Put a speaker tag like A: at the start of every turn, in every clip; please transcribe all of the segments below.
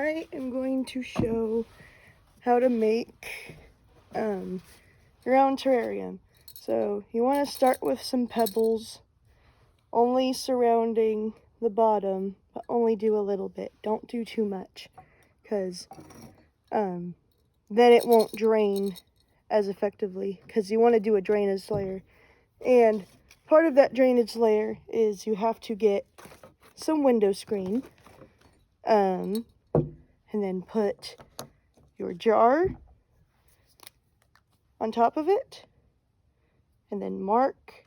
A: I am going to show how to make your own terrarium. So you want to start with some pebbles, only surrounding the bottom, but only do a little bit. Don't do too much, because then it won't drain as effectively, because you want to do a drainage layer. And part of that drainage layer is you have to get some window screen, and then put your jar on top of it, and then mark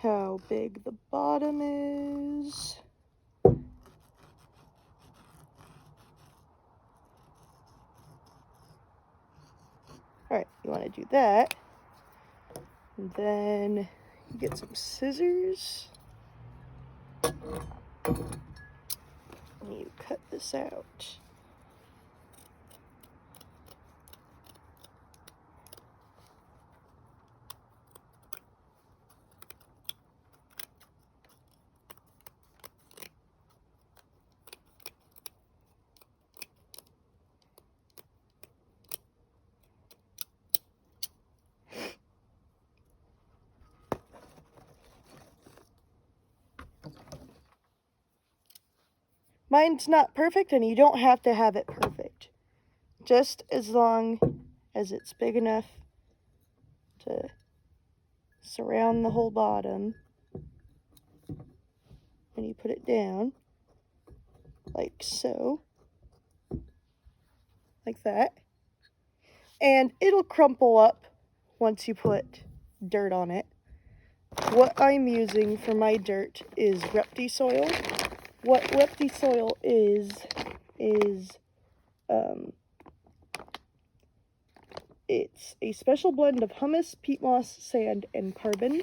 A: how big the bottom is. Alright, you want to do that, and then you get some scissors, and you cut this out. Mine's not perfect, and you don't have to have it perfect. Just as long as it's big enough to surround the whole bottom. And you put it down, like so. Like that. And it'll crumple up once you put dirt on it. What I'm using for my dirt is Repti soil. What Repti soil is it's a special blend of humus, peat moss, sand, and carbon,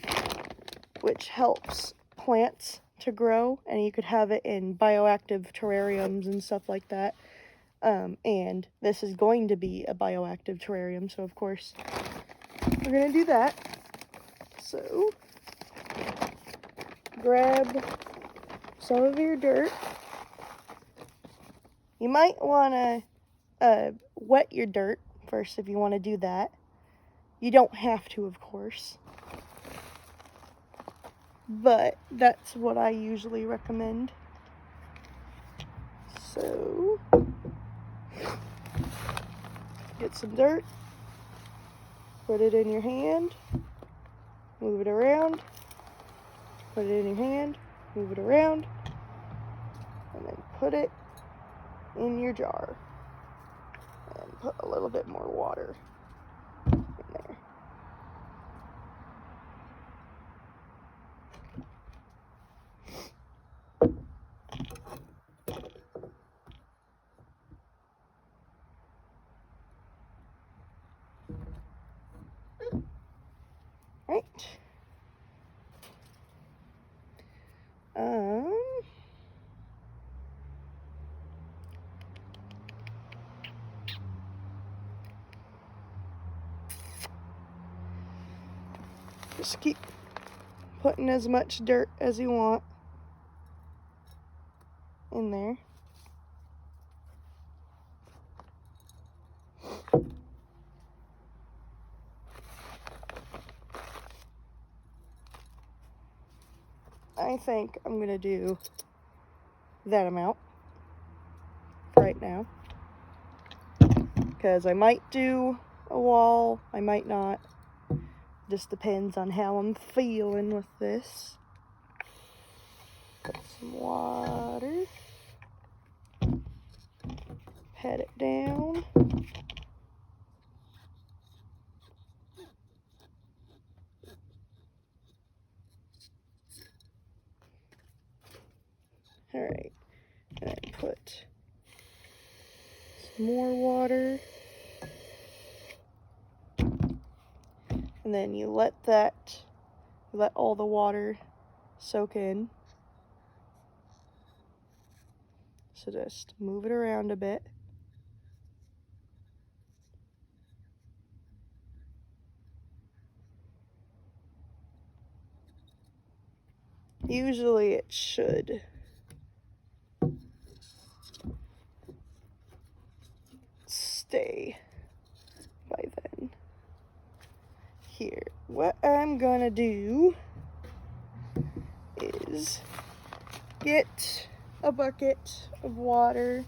A: which helps plants to grow, and you could have it in bioactive terrariums and stuff like that. And this is going to be a bioactive terrarium, so of course we're gonna do that. So grab some of your dirt. You might want to wet your dirt first if you want to do that. You don't have to, of course, but that's what I usually recommend. So get some dirt, put it in your hand, move it around, put it in your hand, move it around, and then put it in your jar, and put a little bit more water in there. Right. Just keep putting as much dirt as you want in there. I think I'm gonna do that amount right now, because I might do a wall, I might not. Just depends on how I'm feeling with this. Put some water, pat it down. Alright, and then put some more water. And then you let all the water soak in. So just move it around a bit. Usually it should stay by then. Here, what I'm gonna do is get a bucket of water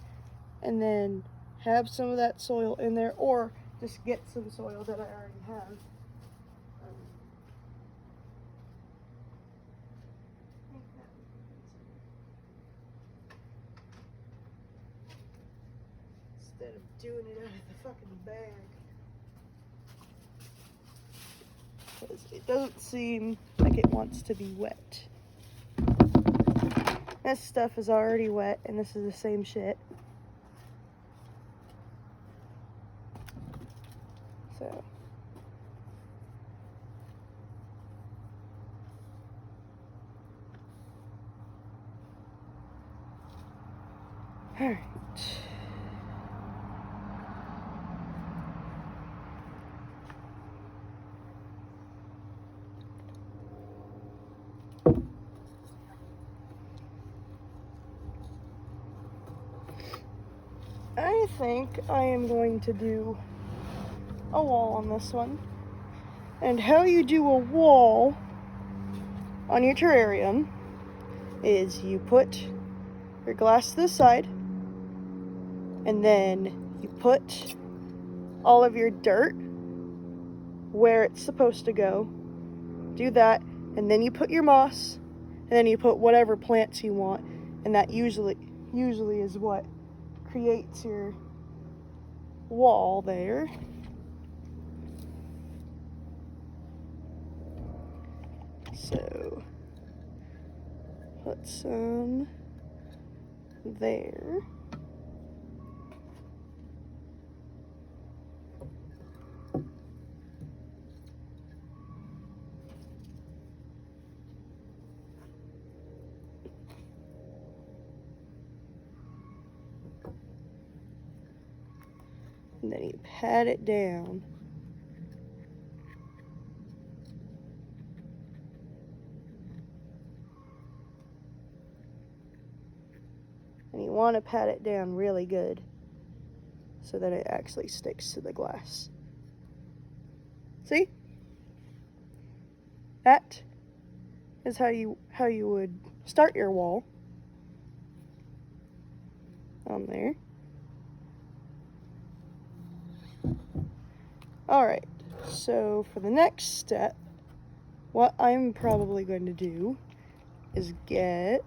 A: and then have some of that soil in there, or just get some soil that I already have. Instead of doing it out of the fucking bag. Because it doesn't seem like it wants to be wet. This stuff is already wet, and this is the same shit. So. Alright. I think I am going to do a wall on this one. And how you do a wall on your terrarium is you put your glass to the side, and then you put all of your dirt where it's supposed to go. Do that, and then you put your moss, and then you put whatever plants you want, and that usually is what creates your wall there. So put some there. And then you pat it down. And you want to pat it down really good so that it actually sticks to the glass. See? That is how you would start your wall on there. Alright, so for the next step, what I'm probably going to do is get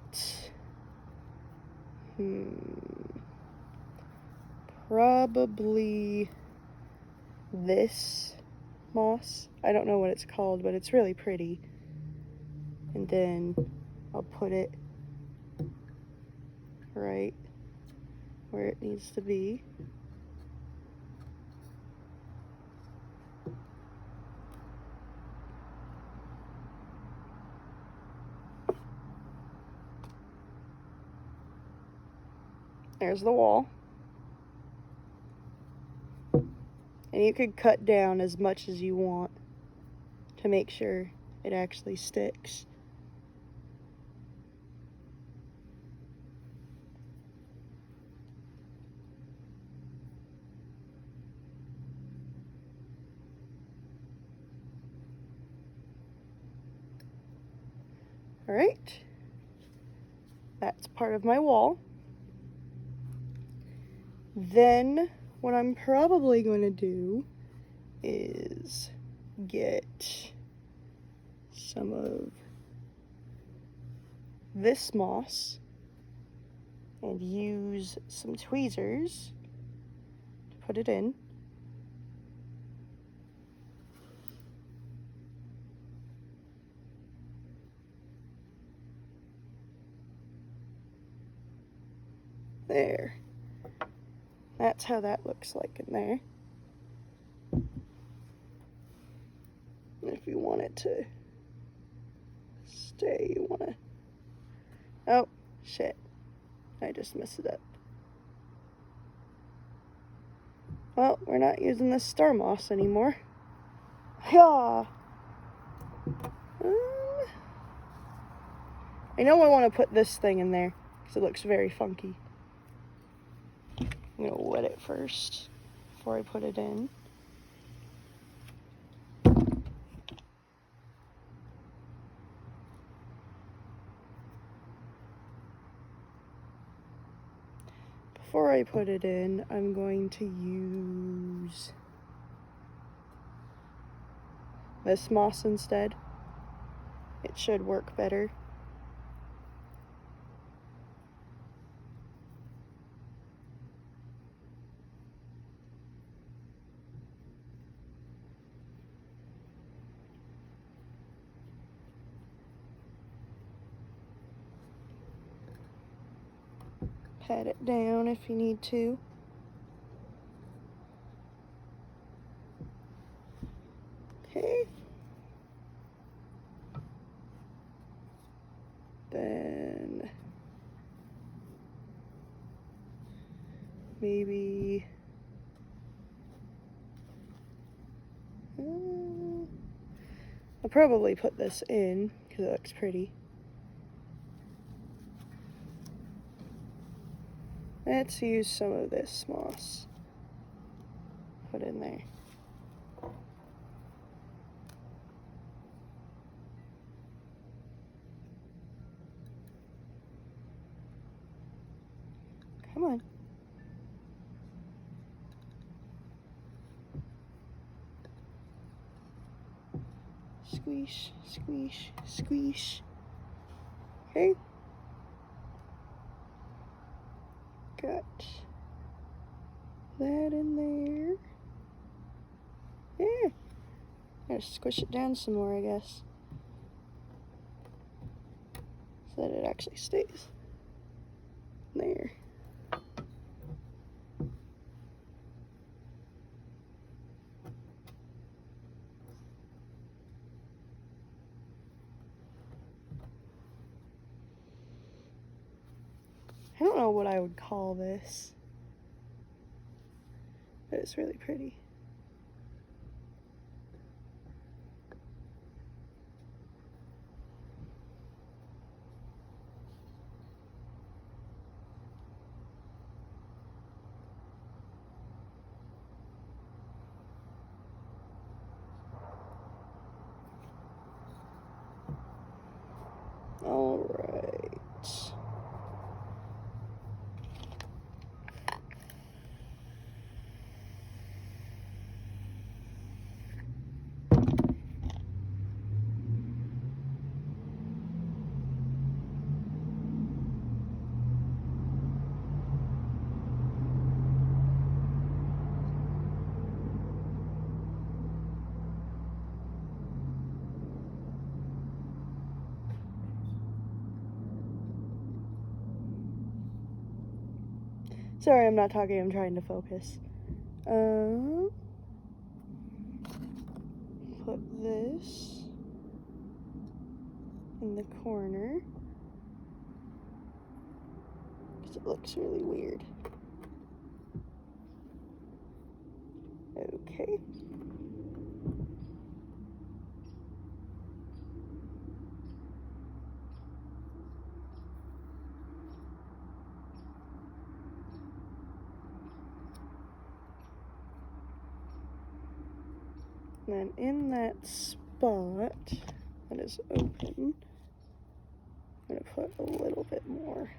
A: probably this moss. I don't know what it's called, but it's really pretty. And then I'll put it right where it needs to be. There's the wall. And you could cut down as much as you want to make sure it actually sticks. All right. That's part of my wall. Then what I'm probably going to do is get some of this moss and use some tweezers to put it in. There. That's how that looks like in there. And if you want it to stay, you want to... Oh, shit. I just messed it up. Well, we're not using this star moss anymore. Yeah. I know I want to put this thing in there because it looks very funky. I'm going to wet it first. before I put it in. Before I put it in, I'm going to use this moss instead. It should work better. Pat it down if you need to. Okay. Then maybe I'll probably put this in because it looks pretty. Let's use some of this moss. Put in there. Come on. Squish, squish, squish. Okay. Got that in there. Yeah. Gotta squish it down some more, I guess. So that it actually stays. There. I don't know what I would call this, but it's really pretty. All right. Sorry, I'm not talking, I'm trying to focus. Put this in the corner because it looks really weird. Okay. And then in that spot that is open, I'm going to put a little bit more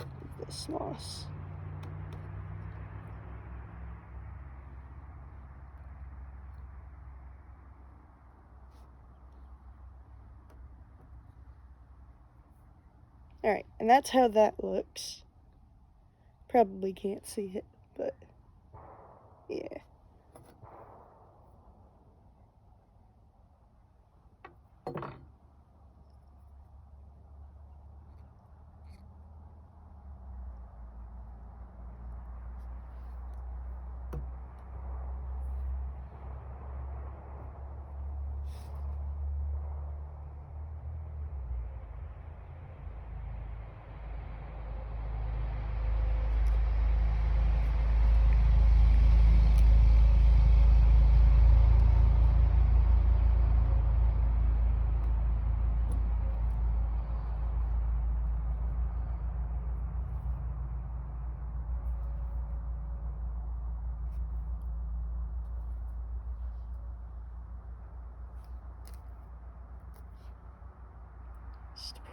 A: of this moss. Alright, and that's how that looks. Probably can't see it, but yeah.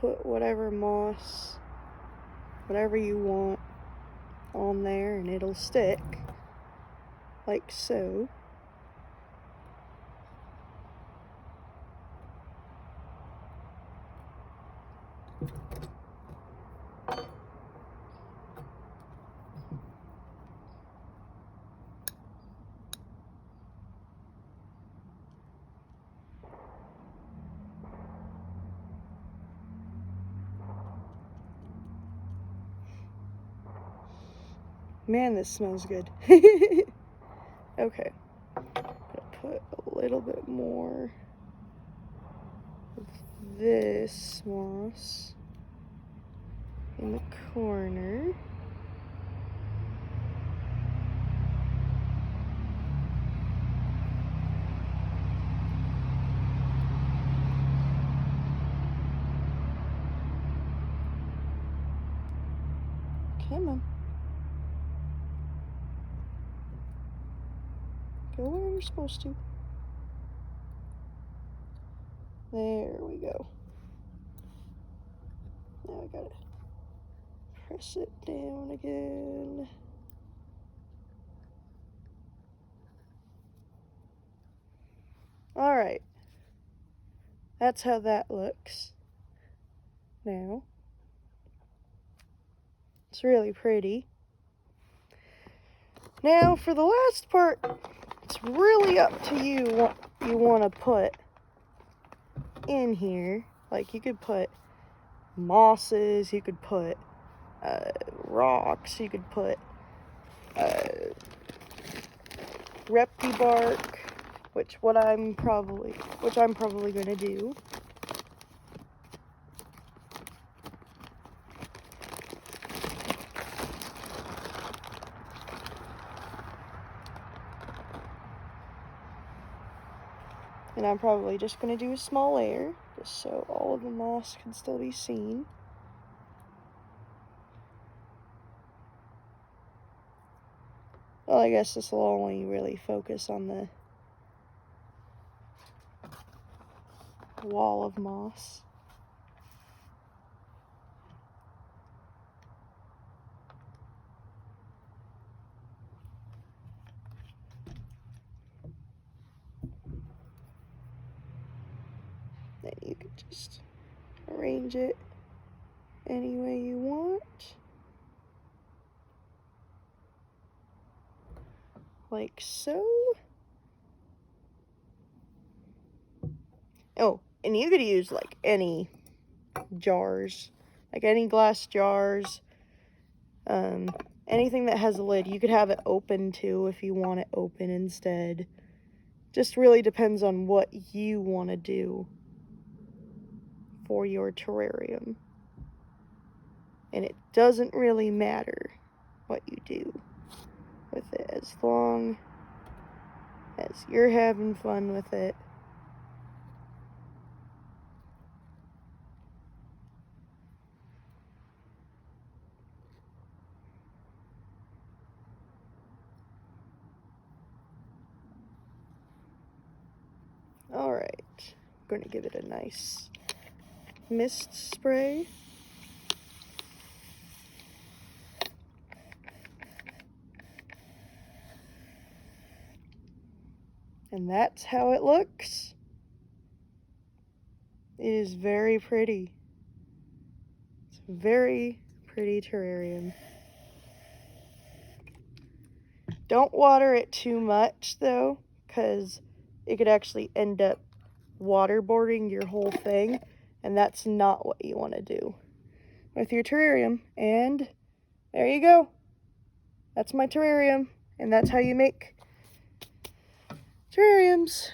A: put whatever moss, whatever you want on there, and it'll stick, like so. Man, this smells good. Okay, gonna put a little bit more of this moss in the corner. Come on. Go where you're supposed to. There we go. Now I gotta press it down again. Alright. That's how that looks now. It's really pretty. Now for the last part, it's really up to you what you want to put in here. Like, you could put mosses, you could put rocks, you could put repti bark, which I'm probably gonna do. And I'm probably just going to do a small layer, just so all of the moss can still be seen. Well, I guess this will only really focus on the wall of moss. Then you can just arrange it any way you want. Like so. Oh, and you could use like any jars, like any glass jars, anything that has a lid. You could have it open too if you want it open instead. Just really depends on what you want to do for your terrarium. And it doesn't really matter what you do with it, as long as you're having fun with it. Alright, I'm going to give it a nice mist spray. And that's how it looks. It is very pretty. It's a very pretty terrarium. Don't water it too much though, because it could actually end up waterboarding your whole thing, and that's not what you want to do with your terrarium. And there you go. That's my terrarium, and that's how you make terrariums.